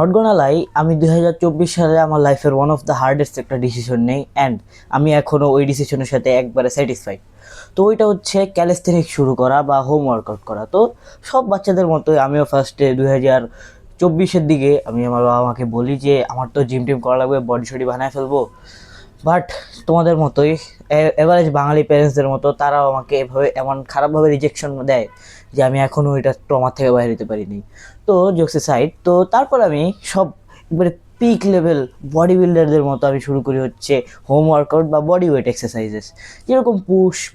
Not gonna লাই, আমি 2024 সালে আমার লাইফের ওয়ান অফ দ্য হার্ডেস্ট একটা ডিসিশন নেই অ্যান্ড আমি এখনও ওই ডিসিশনের সাথে একবারে স্যাটিসফাইড। তো ওইটা হচ্ছে ক্যালিস্থেনিক্স শুরু করা বা হোম ওয়ার্কআউট করা। তো সব বাচ্চাদের মতোই আমিও ফার্স্টে 2024-এর দিকে আমি আমার বাবা মাকে বলি যে আমার তো জিম টিম করা লাগবে, বডি শডি বানায় ফেলবো। বাট তোমাদের মতোই এভারেজ বাঙালি প্যারেন্টসদের মতো তারাও আমাকে এভাবে এমন খারাপভাবে রিজেকশন দেয় যে আমি এখনও ওইটা ট্রমা থেকে বাইরে হতে পারিনি। তো জোকসে সাইড, তো তারপর আমি সব একবারে পিক লেভেল বডি বিল্ডারদের মতো আমি শুরু করি হচ্ছে হোম ওয়ার্কআউট বা বডি ওয়েট এক্সারসাইজেস, যেরকম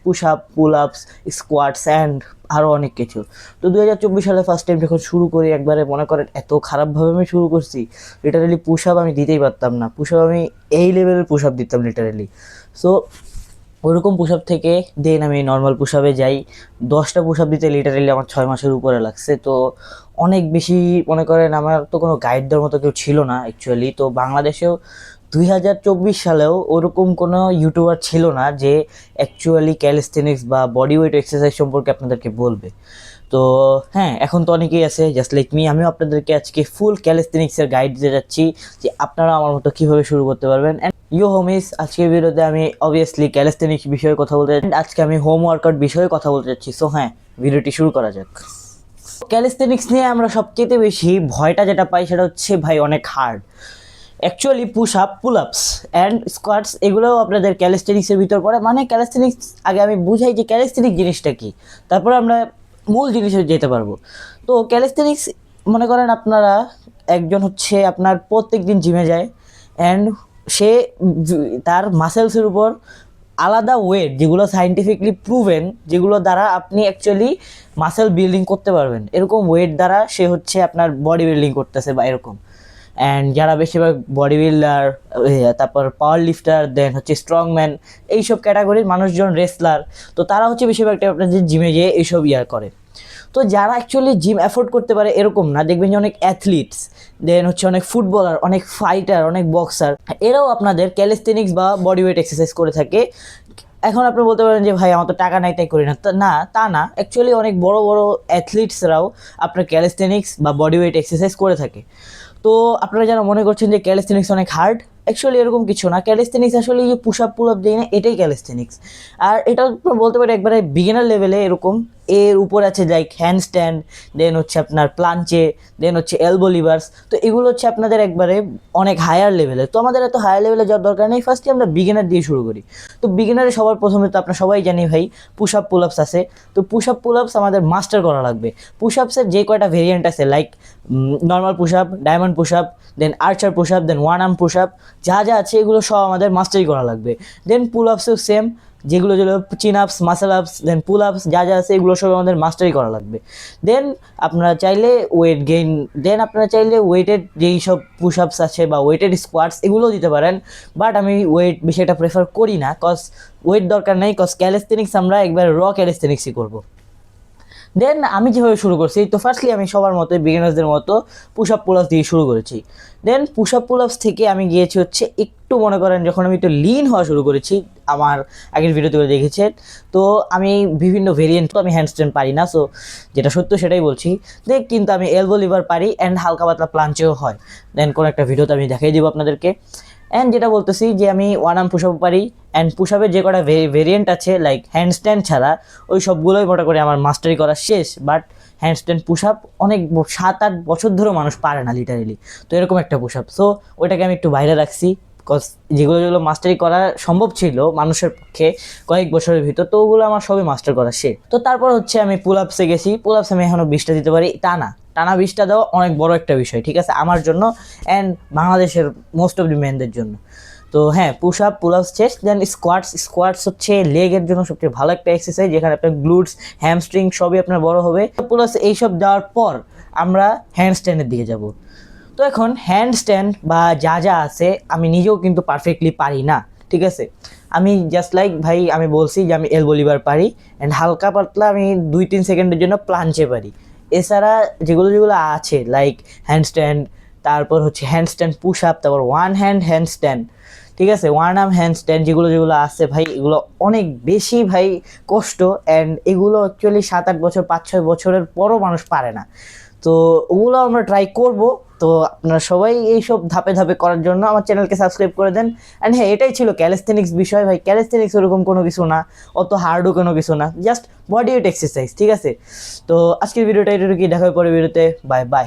পুশ আপ, পুল আপস, স্কোয়াটস অ্যান্ড আরও অনেক কিছু। তো 2024 সালে ফার্স্ট টাইম যখন শুরু করি, একবারে মনে করেন এত খারাপভাবে আমি শুরু করছি, লিটারালি পুশ আপ আমি দিতেই পারতাম না। পুশ আপ আমি এই লেভেলের পুশ আপ দিতাম লিটারালি। সো ওইরকম পুশ আপ থেকে দেন আমি নর্মাল পুশ আপে যাই। 10টা পুশ আপ দিতে লিটারালি আমার 6 মাসের উপরে লাগছে। তো অনেক বেশি মনে করেন আমার তো কোনো গাইড দেওয়ার মতো কেউ ছিল না অ্যাকচুয়ালি। তো বাংলাদেশেও 2024 সালেও ওরকম কোনো ইউটিউবার ছিল না যে অ্যাকচুয়ালি ক্যালিস্থেনিক্স বা বডি ওয়েট এক্সারসাইজ সম্পর্কে আপনাদেরকে বলবে। তো হ্যাঁ, এখন তো অনেকেই আছে জাস্ট লাইক মি। আমিও আপনাদেরকে আজকে ফুল ক্যালিস্থেনিক্সের গাইড দিতে যাচ্ছি যে আপনারা আমার মতো কীভাবে শুরু করতে পারবেন। ইউ হোমিস, আজকের ভিডিওতে আমি অবভিয়াসলি ক্যালিস্থেনিক্স বিষয়ে কথা বলতে চাই, আজকে আমি হোম ওয়ার্কআউট বিষয়ে কথা বলতে চাচ্ছি। সো হ্যাঁ, ভিডিওটি শুরু করা যাক। ক্যালিস্থেনিক্স নিয়ে আমরা সবচেয়ে বেশি ভয়টা যেটা পাই সেটা হচ্ছে ভাই অনেক hard. Actually push up, pool ups and squats এগুলোও আপনাদের ক্যালিস্থেনিক্সের ভিতর পড়ে। মানে ক্যালিস্থেনিক্স আগে আমি বুঝাই যে ক্যালিস্থেনিক্স জিনিসটা কী, তারপরে আমরা মূল জিনিসে যেতে পারবো। তো ক্যালিস্থেনিক্স মনে করেন আপনারা একজন হচ্ছে আপনার প্রত্যেক দিন জিমে যায় অ্যান্ড সে তার মাসেলসের উপর আলাদা ওয়েট, যেগুলো সায়েন্টিফিকলি প্রুভেন, যেগুলো দ্বারা আপনি অ্যাকচুয়ালি মাসেল বিল্ডিং করতে পারবেন, এরকম ওয়েট দ্বারা সে হচ্ছে আপনার বডি বিল্ডিং করতেছে বা এরকম। অ্যান্ড যারা বেশিরভাগ বডি বিল্ডার, তারপর পাওয়ার লিফটার, দেন হচ্ছে স্ট্রংম্যান, এইসব ক্যাটাগরির মানুষজন, রেসলার, তো তারা হচ্ছে বেশিরভাগটা আপনাদের জিমে গিয়ে এইসব করে। তো যারা অ্যাকচুয়ালি জিম অ্যাফোর্ড করতে পারে এরকম না, দেখবেন যে অনেক অ্যাথলিটস, দেন হচ্ছে অনেক ফুটবলার, অনেক ফাইটার, অনেক বক্সার, এরাও আপনাদের ক্যালিস্থেনিক্স বা বডি ওয়েট এক্সারসাইজ করে থাকে। এখন আপনি বলতে পারেন যে ভাই আমার তো টাকা নাই তাই করি না, তা না, অ্যাকচুয়ালি অনেক বড় বড় অ্যাথলিটসরাও আপনার ক্যালিস্থেনিক্স বা বডি ওয়েট এক্সারসাইজ করে থাকে। তো আপনারা যারা মনে করছেন যে ক্যালিস্থেনিক্স অনেক হার্ড, অ্যাকচুয়ালি এরকম কিছু না। ক্যালিস্থেনিক্স আসলে যে পুশ আপ পুল আপ দিই না, এটাই ক্যালিস্থেনিক্স। আর এটা বলতে পারি একবারে বিগিনার লেভেলে এরকম। এর উপর আছে লাইক হ্যান্ড স্ট্যান্ড, দেন হচ্ছে আপনার প্লাঞ্চে, দেন হচ্ছে এলবো লিভার্স। তো এগুলো হচ্ছে আপনাদের একবারে অনেক হায়ার লেভেলে। তো আমাদের এত হায়ার লেভেলে যাওয়ার দরকার নেই, ফার্স্টে আমরা বিগিনার দিয়ে শুরু করি। তো বিগিনারে সবার প্রথমে তো আপনার সবাই জানি ভাই পুশ আপ পুল আপস আছে। তো পুশ আপ পুল আপস আমাদের মাস্টার করা লাগবে। পুশ আপসের যে কয়টা ভেরিয়েন্ট আছে like normal push up, diamond push up, then archer push up, then one arm push up, যা যা আছে এগুলো সব আমাদের মাস্টারি করা লাগবে। দেন পুল আপসেও সেম, যেগুলো চিন আপস, মাসেল আপস, দেন পুল আপস, যা যা আছে এগুলো সব আমাদের মাস্টারি করা লাগবে। দেন আপনারা চাইলে ওয়েট গেইন, দেন আপনারা চাইলে ওয়েটেড যেই সব পুশ আপস আছে বা ওয়েটেড স্কোয়াটস এগুলোও দিতে পারেন। বাট আমি ওয়েট বেশি এটা প্রেফার করি না, কজ ওয়েট দরকার নেই, কজ ক্যালিস্থেনিক্স আমরা একবার ক্যালিস্থেনিক্সই করবো। দেন আমি যেভাবে শুরু করছি, তো ফার্স্টলি আমি সবার মতো বিগিনার্সদের মতো পুশ আপ পুল আপস দিয়ে শুরু করেছি। দেন পুশ আপ পুল আপস থেকে আমি গিয়েছি হচ্ছে একটু মনে করেন যখন আমি একটু লিন হওয়া শুরু করেছি, আমার আগের ভিডিওতে দেখেছেন। তো আমি বিভিন্ন ভেরিয়েন্ট, তো আমি হ্যান্ডস্ট্যান্ড পারি না, সো যেটা সত্য সেটাই বলছি। দেখ কিন্তু আমি এলবো লিভার পারি অ্যান্ড হালকা পাতলা প্লাঞ্চেও হয়। দেন কোনো একটা ভিডিওতে আমি দেখাই দিব আপনাদেরকে। অ্যান্ড যেটা বলতেছি যে আমি ওয়ান আর্ম পুশ আপ পারি অ্যান্ড পুশ আপের যে কটা ভেরিয়েন্ট আছে লাইক হ্যান্ডস্ট্যান্ড ছাড়া ওই সবগুলোই মোটা করে আমার মাস্টারি করা শেষ। বাট হ্যান্ডস্ট্যান্ড পুশ আপ অনেক 7-8 বছর ধরেও মানুষ পারে না লিটারেলি। তো এরকম একটা পুশ আপ, সো ওইটাকে আমি একটু বাইরে রাখছি, কজ যেগুলো মাস্টারি করা সম্ভব ছিল মানুষের পক্ষে কয়েক বছরের ভিতর, তো ওগুলো আমার সবই মাস্টার করা শেষ। তো তারপর হচ্ছে আমি পুল আপসে গেছি। পুল আপসে আমি এখনও 20টা দিতে পারি, টানা 20টা দেওয়া অনেক বড় একটা বিষয়, ঠিক আছে, আমার জন্য অ্যান্ড বাংলাদেশের মোস্ট অফ দি মেনদের জন্য। তো হ্যাঁ, পুশ আপ, পুল আপস, চেস্ট, দেন স্কোয়াটস হচ্ছে লেগের জন্য সবচেয়ে ভালো একটা এক্সারসাইজ, যেখানে আপনার গ্লুটস, হ্যামস্ট্রিং সবই আপনার বড় হবে। পুল আপস এইসব দেওয়ার পর আমরা হ্যান্ড স্ট্যান্ডের দিকে যাব। তো এখন হ্যান্ড স্ট্যান্ড বা যা যা আছে আমি নিজেও কিন্তু পারফেক্টলি পারি না, ঠিক আছে। আমি জাস্ট লাইক ভাই আমি বলছি যে আমি এলবো লিভার পারি অ্যান্ড হালকা পাতলা আমি 2-3 সেকেন্ডের জন্য প্লাঞ্চে পারি। এছাড়া যেগুলো আছে লাইক হ্যান্ডস্ট্যান্ড, তারপর হচ্ছে হ্যান্ডস্ট্যান্ড পুশ আপ, তারপর ওয়ান হ্যান্ডস্ট্যান্ড, ঠিক আছে, ওয়ান আর্ম হ্যান্ডস্ট্যান্ড, যেগুলো আছে ভাই এগুলো অনেক বেশি ভাই কষ্ট অ্যান্ড এগুলো অ্যাকচুয়ালি 7-8 বছর, 5-6 বছরের পরও মানুষ পারে না। তো ওগুলো আমরা ট্রাই করব। তো আপনারা সবাই এইসব ধাপে ধাপে করার জন্য আমার চ্যানেলকে সাবস্ক্রাইব করে দেন। অ্যান্ড হ্যাঁ, এটাই ছিল ক্যালিস্থেনিক্স বিষয় ভাই। ক্যালিস্থেনিক্স ওরকম কোনো কিছু না, অত হার্ডও কোনো কিছু না, জাস্ট বডি ওয়েট এক্সারসাইজ, ঠিক আছে? তো আজকের ভিডিওটা এটুকুই, দেখা হবে পরের ভিডিওতে। Bye bye.